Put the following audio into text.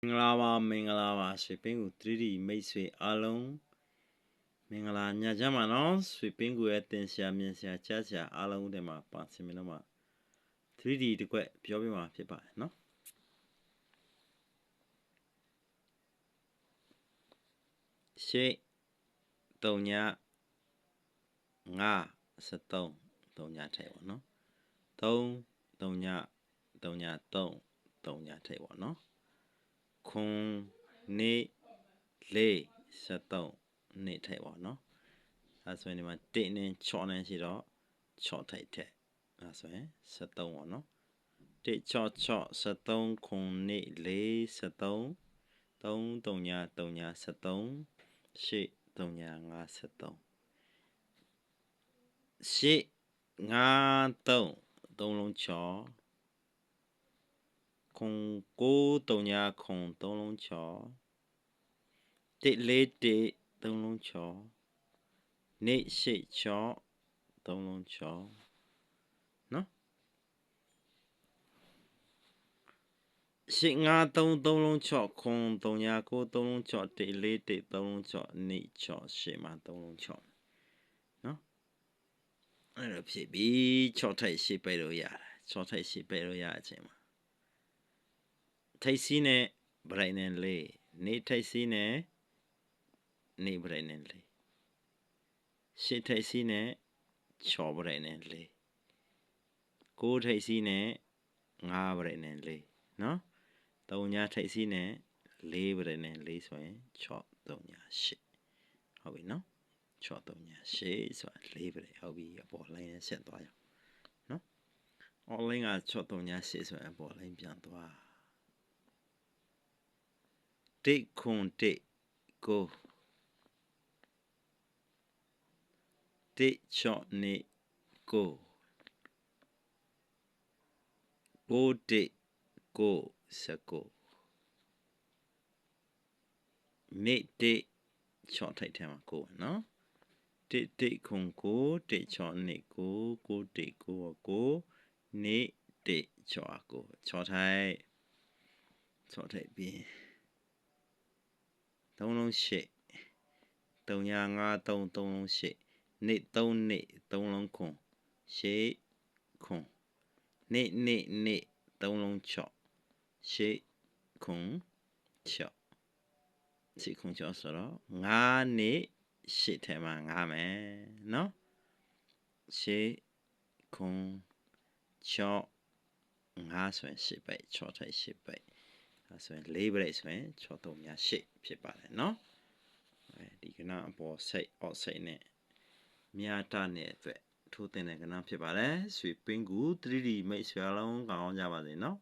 Mingala sweeping 3D မိတ်ဆွေအားလုံးမင်္ဂလာညချမ်းပါနော် sweeping ကိုရဲ့တင်ရှာမြင်ရှာကြားရှာအားလုံးတွေမှာပါစင်မလို့မှာ 3D တကွက်ပြောပြမှာဖြစ်ပါတယ်နော်ရှေ့3ည5 73 3ညထဲပေါ့နော်3 3ည3ည3 3ညထဲပေါ့နော်ခွန်နေ4 73နေ့ထဲပေါ့နော်အဲဆိုရင်ဒီမှာ1နဲ့6နဲ့ရှိတော့6ထိုက်ထက်အဲဆိုရင်73ပေါ့နော်1 6 6 73ခွန်နေ4 73 3 3ည3ည73ရှေ့3ည5 73ရှေ့5 3 3လုံး6ခွန်9 3ညခွန်3လုံး6 1 4 1 3လုံး6နေ့ရှေ့6 3လုံး6နော်ရှေ့5 3 3လုံး6ခွန်3ည9 3လုံး6 1 4 1 3လုံး6နေ့6ရှေ့မှာ3လုံး6နော်အဲ့လိုဖြစ်ပြီး6ထိုက်ရှေ့ပဲလို့ရတယ်6ထိုက်ရှေ့ပဲလို့ရအချိန်မှာထိုက်စီးနဲ့ဗရိုက်နဲ့လေးနေထိုက်စီးနဲ့နေဗရိုက်နဲ့လေးရှေ့ထိုက်စီးနဲ့6ဗရိုက်နဲ့လေး9ထိုက်စီးနဲ့5ဗရိုက်နဲ့လေးနော်3ညထိုက်စီးနဲ့4ဗရိုက်နဲ့4ဆိုရင်6 3ည8ဟုတ်ပြီနော်6 3ည8ဆိုတာ4ဗရိုက်ဟုတ်ပြီအပေါ်လိုင်းနဲ့ဆက်သွားရအောင်နော် online က6 3ည8ဆိုရင်အပေါ်လိုင်းပြန်သွားတိခွန်တိကိုတိချော့နေကိုတိကိုစကိုနေတိချော့ထိုက်ထဲမှာကိုနော်တိခွန်ကိုတိချော့နေကိုတိကိုနေတိချော့ကိုချော့ထိုက်ပြီး3လုံး8 3ည5 3 3လုံး8နေ့3နေ့3လုံးခွန်ရှေ့ခွန်နေ့3လုံး6ရှေ့ခွန်6ရှေ့ခွန်6ဆိုတော့5နေ့ရှေ့ထဲမှာ5မယ်နော်ရှေ့ခွန်6 5ဆိုရင်8ပဲ6ထိုက်8ပဲအဲဆိုရင်4ပဲဆိုရင်6 3ည8ဖြစ်ပါတယ်နော်ဒီကဏ္ဍအပေါ်စိတ်အော့စိတ်နဲ့မြာတနဲ့အတွက်ထိုးတင်တဲ့ကဏ္ဍဖြစ်ပါတယ်ဆွေပင်းကူ 3D မိတ်ဆွေအလုံးကောင်းကြပါစေနော်